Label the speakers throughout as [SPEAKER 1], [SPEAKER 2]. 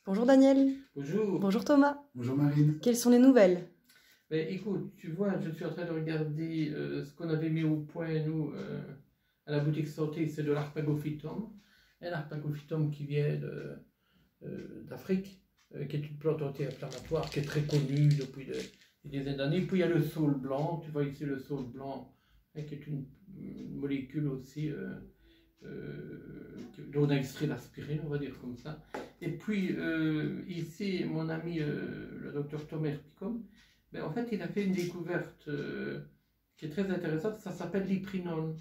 [SPEAKER 1] Bonjour Daniel.
[SPEAKER 2] Bonjour.
[SPEAKER 1] Bonjour Thomas.
[SPEAKER 3] Bonjour Marine.
[SPEAKER 1] Quelles sont les nouvelles?
[SPEAKER 2] Ben, écoute, tu vois, je suis en train de regarder ce qu'on avait mis au point, nous, à la boutique santé, c'est de l'arpagophytum. Un arpagophytum qui vient d'Afrique, qui est une plante anti-inflammatoire qui est très connue depuis des dizaines d'années. Puis il y a le saule blanc, tu vois ici le saule blanc, qui est une molécule aussi dont on a extrait l'aspirine, on va dire comme ça. Et puis ici, mon ami, le docteur Thomas Picom, ben, en fait, il a fait une découverte qui est très intéressante, ça s'appelle l'hyprinol.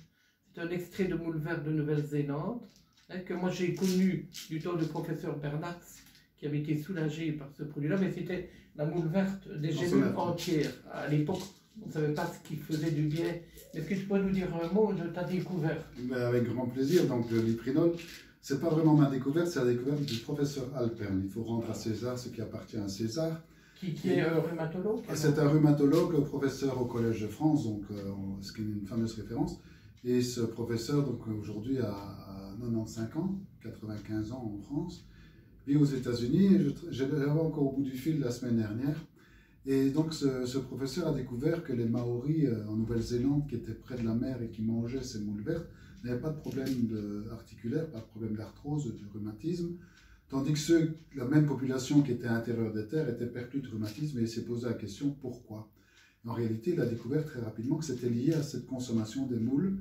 [SPEAKER 2] C'est un extrait de moule verte de Nouvelle-Zélande, que moi j'ai connu du temps du professeur Bernards, qui avait été soulagé par ce produit-là, mais c'était la moule verte des gélules entières. À l'époque, on ne savait pas ce qui faisait du bien. Est-ce que tu peux nous dire un mot de ta découverte?
[SPEAKER 3] Avec grand plaisir. Donc l'hyprinol, c'est pas vraiment ma découverte, c'est la découverte du professeur Alpern. Il faut rendre à César ce qui appartient à César.
[SPEAKER 2] Qui est rhumatologue?
[SPEAKER 3] C'est un rhumatologue, professeur au Collège de France, donc, ce qui est une fameuse référence. Et ce professeur, donc aujourd'hui a 95 ans, 95 ans en France, vit aux États-Unis. Je l'avais encore au bout du fil la semaine dernière. Et donc ce professeur a découvert que les Maoris en Nouvelle-Zélande, qui étaient près de la mer et qui mangeaient ces moules vertes, n'avaient pas de problème articulaire, pas de problème d'arthrose, de rhumatisme. Tandis que la même population qui était à l'intérieur des terres était perclue de rhumatisme, et il s'est posé la question pourquoi. En réalité, il a découvert très rapidement que c'était lié à cette consommation des moules.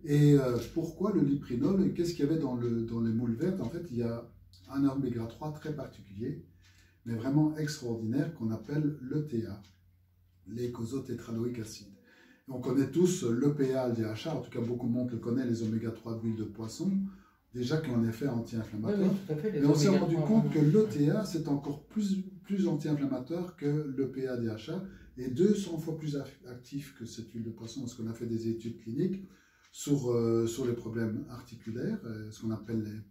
[SPEAKER 3] Et pourquoi le lyprinol? Et qu'est-ce qu'il y avait dans les moules vertes? En fait, il y a un oméga 3 très particulier, mais vraiment extraordinaire, qu'on appelle l'ETA, l'eicosanotétraloïque acide. On connaît tous l'EPA, le DHA, en tout cas beaucoup de monde le connaît, les oméga 3 d'huile de poisson, déjà qui ont un effet anti-inflammatoire.
[SPEAKER 2] Oui,
[SPEAKER 3] mais on s'est rendu compte que l'ETA, c'est encore plus anti-inflammatoire que l'EPA DHA, et 200 fois plus actif que cette huile de poisson, parce qu'on a fait des études cliniques sur les problèmes articulaires, ce qu'on appelle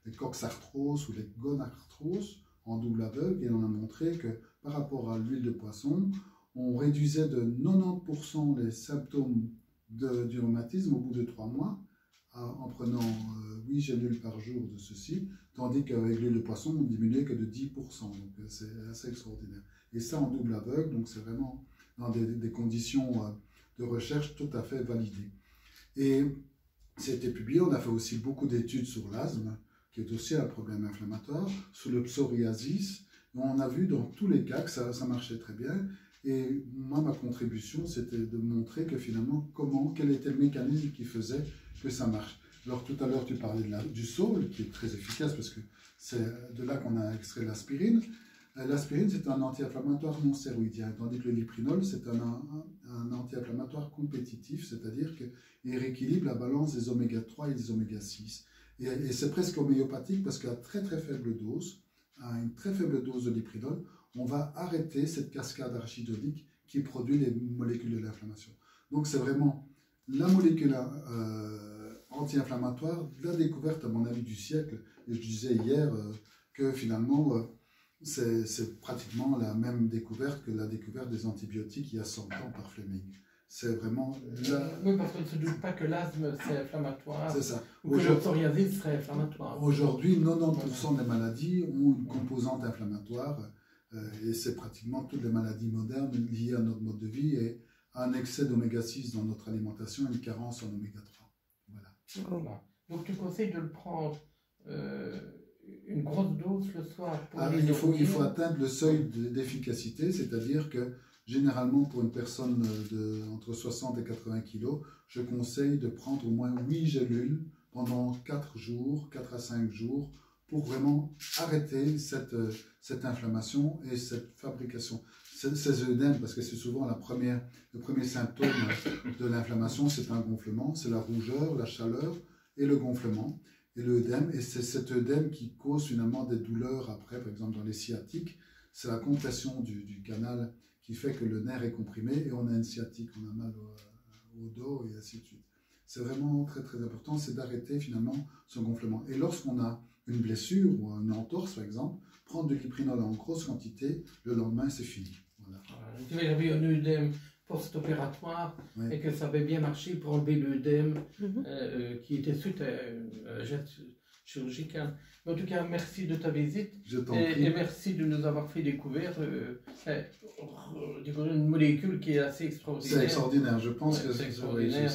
[SPEAKER 3] les coxarthroses ou les gonarthroses, en double aveugle, et on a montré que par rapport à l'huile de poisson, on réduisait de 90% les symptômes du rhumatisme au bout de 3 mois, en prenant 8 gélules par jour de ceci, tandis qu'avec l'huile de poisson, on diminuait que de 10%. Donc c'est assez extraordinaire. Et ça en double aveugle, donc c'est vraiment dans des conditions de recherche tout à fait validées. Et c'était publié, on a fait aussi beaucoup d'études sur l'asthme, qui est aussi un problème inflammatoire, sur le psoriasis. On a vu dans tous les cas que ça marchait très bien. Et moi, ma contribution, c'était de montrer que finalement, quel était le mécanisme qui faisait que ça marche. Alors tout à l'heure, tu parlais du saule, qui est très efficace, parce que c'est de là qu'on a extrait l'aspirine. L'aspirine, c'est un anti-inflammatoire non stéroïdien, tandis que le lyprinol, c'est un anti-inflammatoire compétitif, c'est-à-dire qu'il rééquilibre la balance des oméga 3 et des oméga 6. Et c'est presque homéopathique, parce qu'à très faible dose, à une très faible dose de lyprinol, on va arrêter cette cascade arachidonique qui produit les molécules de l'inflammation. Donc c'est vraiment la molécule anti-inflammatoire, la découverte à mon avis du siècle. Et je disais hier que finalement c'est pratiquement la même découverte que la découverte des antibiotiques il y a 100 ans par Fleming. C'est vraiment...
[SPEAKER 2] Oui, parce qu'on ne se doute pas que l'asthme c'est inflammatoire.
[SPEAKER 3] C'est ça.
[SPEAKER 2] Ou que le psoriasis serait inflammatoire. Aujourd'hui,
[SPEAKER 3] 90% des maladies ont une composante inflammatoire. Et c'est pratiquement toutes les maladies modernes liées à notre mode de vie et un excès d'oméga 6 dans notre alimentation et une carence en oméga 3. Voilà.
[SPEAKER 2] Voilà. Donc tu conseilles de le prendre une grosse dose le soir pour
[SPEAKER 3] il faut atteindre le seuil d'efficacité, c'est-à-dire que généralement pour une personne entre 60 et 80 kg, je conseille de prendre au moins 8 gélules pendant 4 à 5 jours pour vraiment arrêter cette inflammation et cette fabrication. Ces œdèmes, parce que c'est souvent le premier symptôme de l'inflammation, c'est un gonflement, c'est la rougeur, la chaleur et le gonflement. Et l'œdème, et c'est cet œdème qui cause finalement des douleurs après, par exemple dans les sciatiques, c'est la compression du canal qui fait que le nerf est comprimé et on a une sciatique, on a mal au dos et ainsi de suite. C'est vraiment très important, c'est d'arrêter finalement ce gonflement. Et lorsqu'on a une blessure ou une entorse par exemple, prendre de l'hyprinol en grosse quantité, le lendemain c'est fini. Voilà.
[SPEAKER 2] Tu avais un œdème post-opératoire, oui, et que ça avait bien marché pour enlever l'œdème qui était suite à chirurgicale. Mais en tout cas, merci de ta visite.
[SPEAKER 3] Je t'en prie.
[SPEAKER 2] Et merci de nous avoir fait découvrir une molécule qui est assez extraordinaire.
[SPEAKER 3] C'est extraordinaire, je pense que
[SPEAKER 2] c'est extraordinaire.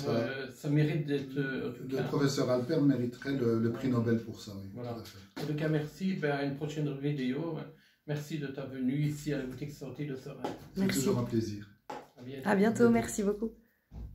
[SPEAKER 2] Ça mérite d'être.
[SPEAKER 3] Le professeur Alper mériterait le prix Nobel pour ça, oui.
[SPEAKER 2] Voilà. En tout cas, merci. À une prochaine vidéo. Merci de ta venue ici à la boutique Santé de Sorel.
[SPEAKER 3] C'est toujours un plaisir.
[SPEAKER 2] À bientôt.
[SPEAKER 1] Merci beaucoup.